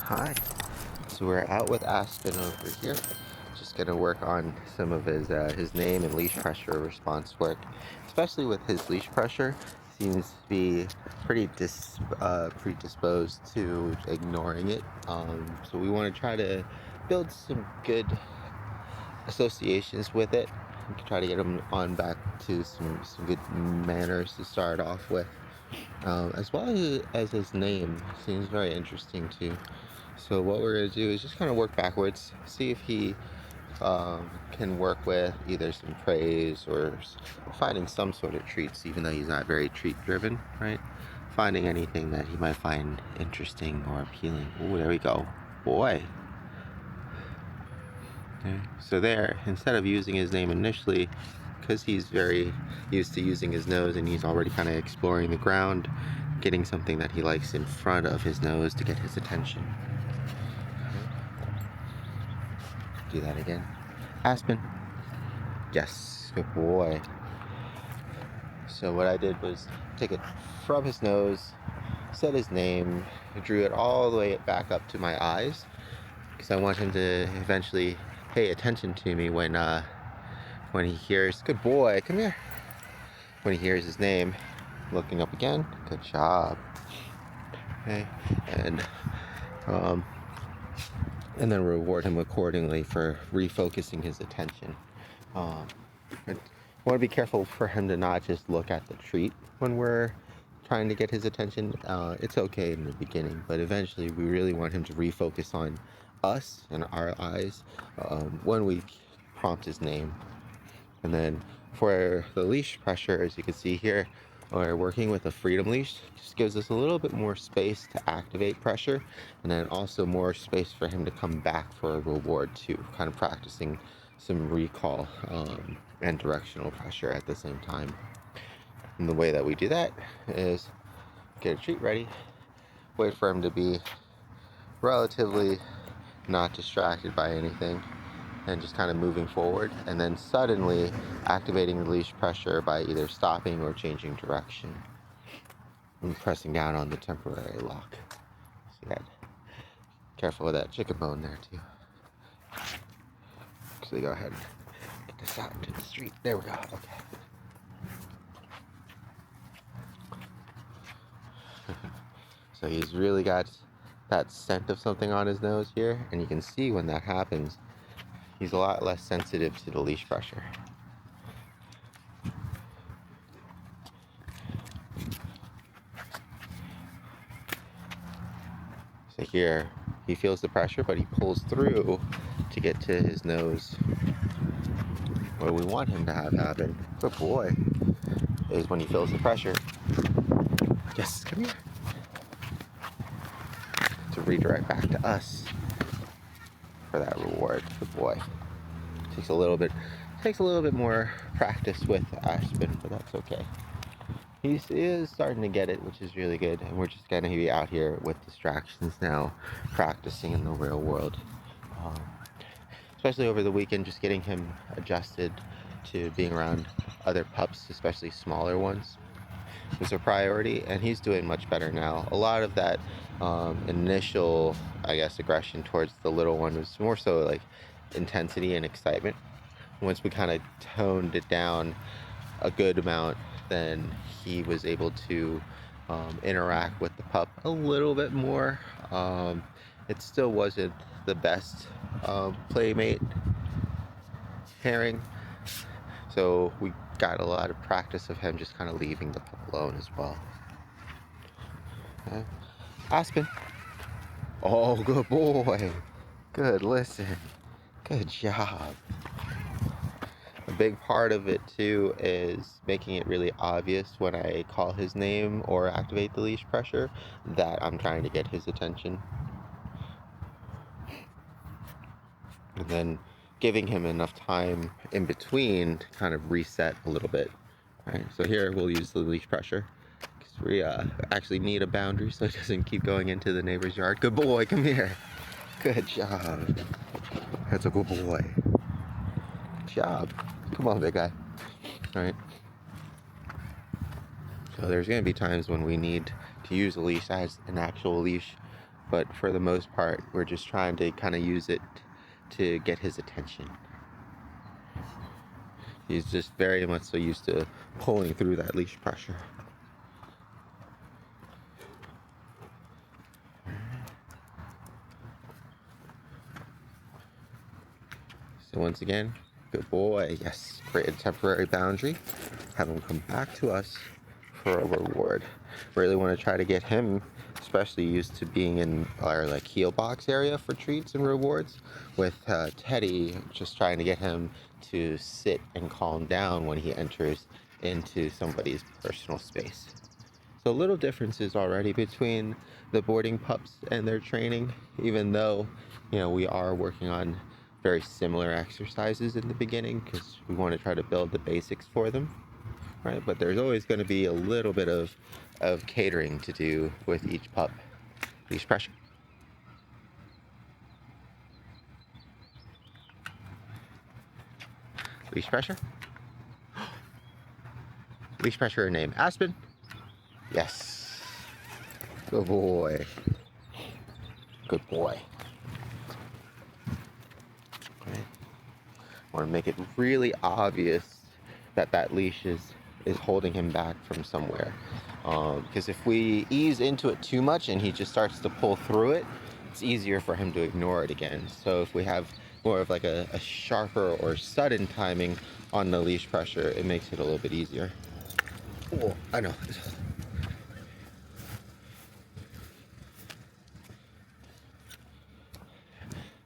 Hi. So we're out with Aspen over here. Just gonna work on some of his name and leash pressure response work, especially with his leash pressure. Seems to be pretty predisposed to ignoring it. So we want to try to build some good associations with it. We can try to get him on back to some good manners to start off with, as well as his name. Seems very interesting too. So what we're going to do is just kind of work backwards, see if he can work with either some praise or finding some sort of treats, even though he's not very treat driven, right? Finding anything that he might find interesting or appealing. Oh, there we go. Boy. Okay. So there, instead of using his name initially, because he's very used to using his nose and he's already kind of exploring the ground, getting something that he likes in front of his nose to get his attention. Do that again. Aspen. Yes, good boy. So what I did was take it from his nose, said his name, drew it all the way back up to my eyes, because I want him to eventually pay attention to me when he hears, good boy, come here. When he hears his name, looking up again, good job. Okay, um, and then reward him accordingly for refocusing his attention. I want to be careful for him to not just look at the treat when we're trying to get his attention. It's okay in the beginning, but eventually we really want him to refocus on us and our eyes when we prompt his name. And then for the leash pressure, as you can see here, we're working with a freedom leash. Just gives us a little bit more space to activate pressure, and then also more space for him to come back for a reward too, kind of practicing some recall and directional pressure at the same time. And the way that we do that is get a treat ready, wait for him to be relatively not distracted by anything, and just kind of moving forward, and then suddenly activating the leash pressure by either stopping or changing direction and pressing down on the temporary lock. See that? Careful with that chicken bone there too. So go ahead and get this out into the street. There we go. Okay. So he's really got that scent of something on his nose here, and you can see when that happens, he's a lot less sensitive to the leash pressure. So here, he feels the pressure, but he pulls through to get to his nose. What we want him to have happen, good boy, is when he feels the pressure. Yes, come here. To redirect back to us for that reward. Good boy. Takes a little bit more practice with Aspen, but that's okay. He is starting to get it, which is really good, and we're just gonna be out here with distractions now, practicing in the real world. Um, Especially over the weekend, just getting him adjusted to being around other pups, especially smaller ones, was a priority, and he's doing much better now. A lot of that initial, I guess, aggression towards the little one was more so like intensity and excitement. Once we kind of toned it down a good amount, then he was able to interact with the pup a little bit more. It still wasn't the best playmate pairing, so we got a lot of practice of him just kind of leaving the pup alone as well. Okay. Aspen. Oh, good boy. Good, listen. Good job. A big part of it too is making it really obvious when I call his name or activate the leash pressure that I'm trying to get his attention. And then giving him enough time in between to kind of reset a little bit. Right, so here we'll use the leash pressure because we actually need a boundary so it doesn't keep going into the neighbor's yard. Good boy, come here. Good job. That's a good boy. Good job. Come on, big guy. All right. So there's going to be times when we need to use a leash as an actual leash, but for the most part, we're just trying to kind of use it to get his attention. He's just very much so used to pulling through that leash pressure. So once again, good boy. Yes, create a temporary boundary. Have him come back to us for a reward. Really want to try to get him especially used to being in our like heel box area for treats and rewards. With Teddy, just trying to get him to sit and calm down when he enters into somebody's personal space. So little differences already between the boarding pups and their training, even though, you know, we are working on very similar exercises in the beginning because we want to try to build the basics for them, right? But there's always going to be a little bit of catering to do with each pup. Leash pressure. Leash pressure. Leash pressure name. Aspen. Yes. Good boy. Good boy. Okay. Want to make it really obvious that that leash is holding him back from somewhere. Because if we ease into it too much and he just starts to pull through it, it's easier for him to ignore it again. So if we have more of like a sharper or sudden timing on the leash pressure, it makes it a little bit easier. Oh, I know.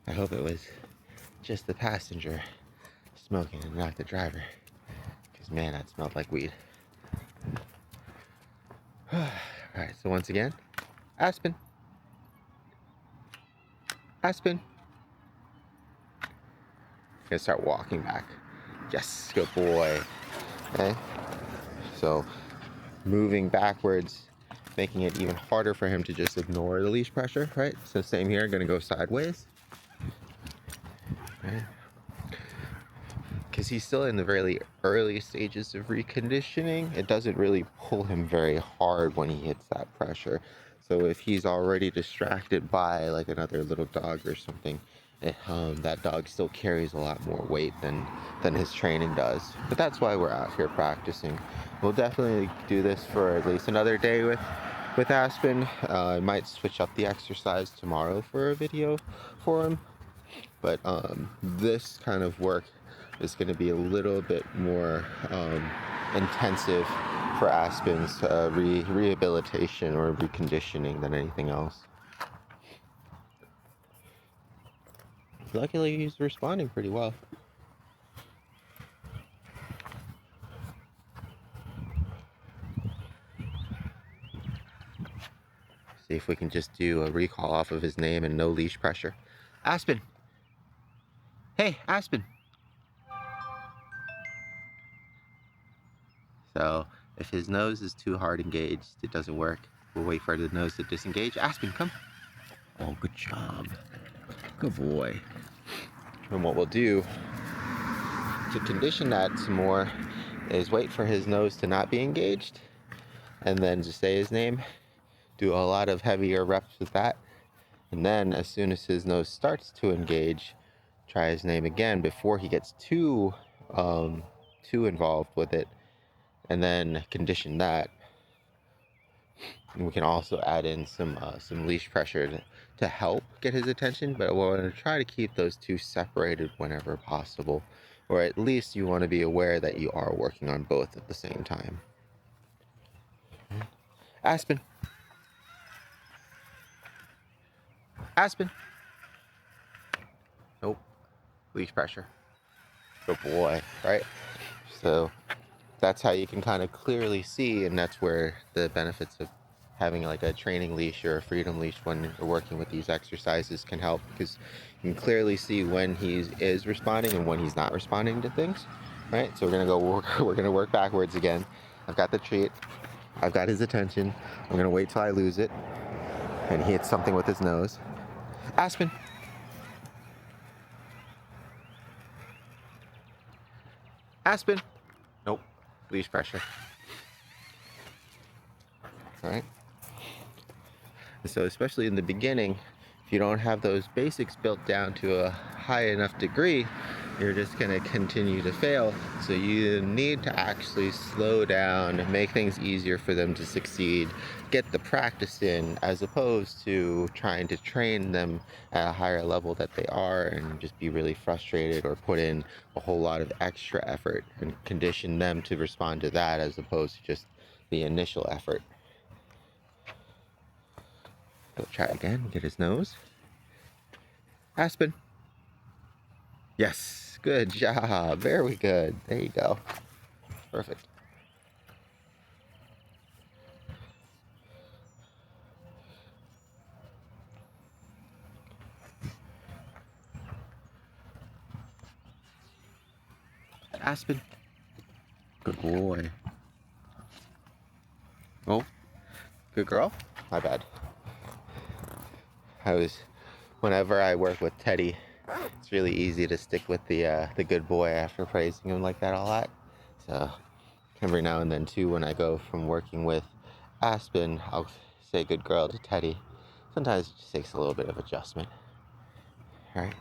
I hope it was just the passenger smoking and not the driver. Because man, that smelled like weed. Alright, so once again, Aspen. Aspen. Gonna start walking back. Yes, good boy. Okay. So moving backwards, making it even harder for him to just ignore the leash pressure, right? So same here, gonna go sideways. Right? Because he's still in the very early stages of reconditioning. It doesn't really pull him very hard when he hits that pressure. So if he's already distracted by like another little dog or something, that dog still carries a lot more weight than his training does. But that's why we're out here practicing. We'll definitely do this for at least another day with Aspen. I might switch up the exercise tomorrow for a video for him. But this kind of work is going to be a little bit more intensive for Aspen's rehabilitation or reconditioning than anything else. Luckily, he's responding pretty well. See if we can just do a recall off of his name and no leash pressure. Aspen! Hey, Aspen! So, if his nose is too hard engaged, it doesn't work. We'll wait for the nose to disengage. Aspen, come! Oh, good job. Good boy. And what we'll do to condition that some more is wait for his nose to not be engaged and then just say his name, do a lot of heavier reps with that, and then as soon as his nose starts to engage, try his name again before he gets too involved with it, and then condition that. And we can also add in some leash pressure to help get his attention, but we're going to try to keep those two separated whenever possible, or at least you want to be aware that you are working on both at the same time. Aspen. Aspen. Nope. Leash pressure. Good boy, right? So that's how you can kind of clearly see, and that's where the benefits of having like a training leash or a freedom leash when you're working with these exercises can help, because you can clearly see when he is responding and when he's not responding to things, right? So we're gonna work backwards again. I've got the treat, I've got his attention. I'm gonna wait till I lose it and he hits something with his nose. Aspen. Aspen. Nope. Leash pressure. All right. So especially in the beginning, if you don't have those basics built down to a high enough degree, you're just going to continue to fail. So you need to actually slow down, make things easier for them to succeed, get the practice in, as opposed to trying to train them at a higher level that they are and just be really frustrated or put in a whole lot of extra effort and condition them to respond to that as opposed to just the initial effort. He'll try again, get his nose. Aspen. Yes, good job. Very good. There you go. Perfect. Aspen. Good boy. Oh, good girl. My bad. Whenever I work with Teddy, it's really easy to stick with the good boy after praising him like that a lot. So every now and then too, when I go from working with Aspen, I'll say good girl to Teddy. Sometimes it just takes a little bit of adjustment. All right.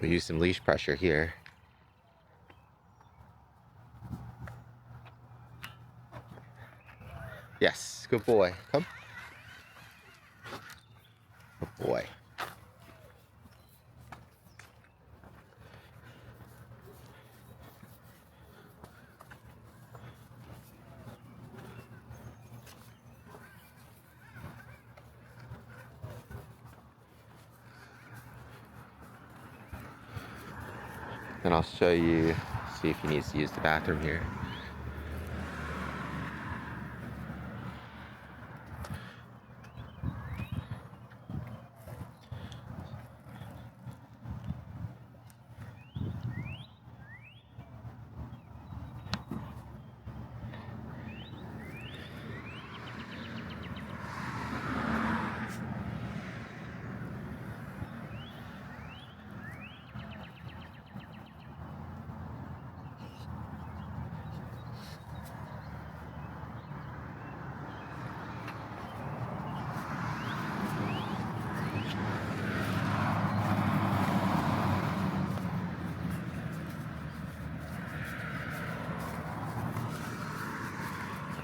We'll use some leash pressure here. Yes, good boy. Come. Good boy. Then I'll show you, see if he needs to use the bathroom here.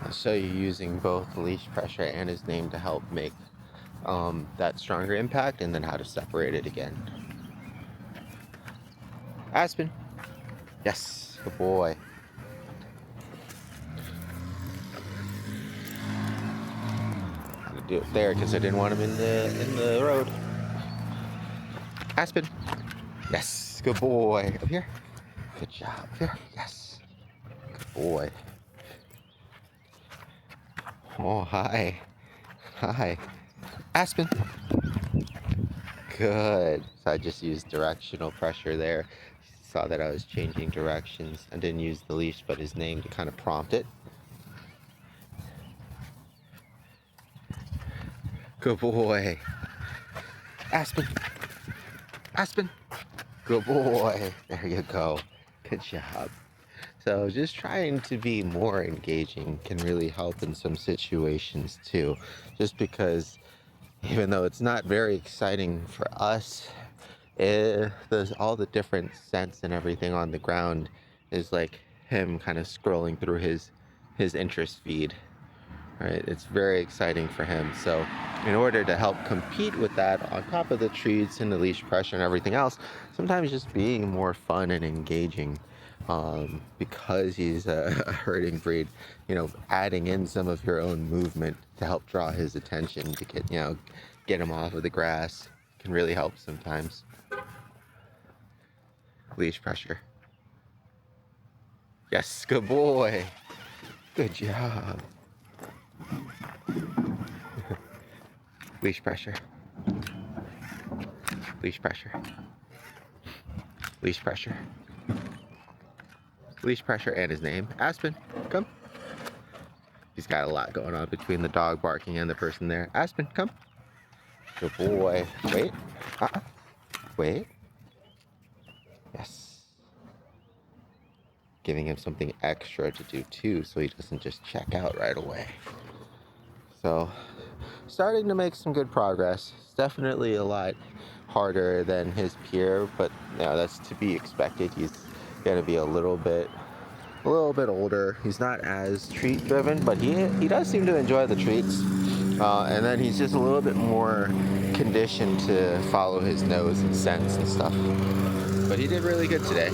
I'll show you using both leash pressure and his name to help make that stronger impact, and then how to separate it again. Aspen. Yes, good boy. I'm gonna do it there because I didn't want him in the road. Aspen. Yes, good boy. Up here. Good job. Up here. Yes. Good boy. Oh, hi. Hi. Aspen. Good. So I just used directional pressure there. Saw that I was changing directions. I didn't use the leash, but his name to kind of prompt it. Good boy. Aspen. Aspen. Good boy. There you go. Good job. So just trying to be more engaging can really help in some situations too. Just because even though it's not very exciting for us, there's all the different scents and everything on the ground is like him kind of scrolling through his interest feed. Right? It's very exciting for him. So in order to help compete with that on top of the treats and the leash pressure and everything else, sometimes just being more fun and engaging, because he's a herding breed, adding in some of your own movement to help draw his attention to get him off of the grass can really help sometimes. Leash pressure. Yes, good boy. Good job. Leash pressure. Leash pressure. Leash pressure. Leash pressure and his name. Aspen, come. He's got a lot going on between the dog barking and the person there. Aspen, come. Good boy. Wait. Wait. Yes. Giving him something extra to do too, so he doesn't just check out right away. So, starting to make some good progress. It's definitely a lot harder than his peer, but that's to be expected. He's going to be a little bit older. He's not as treat driven, but he does seem to enjoy the treats. And then he's just a little bit more conditioned to follow his nose and scents and stuff. But he did really good today.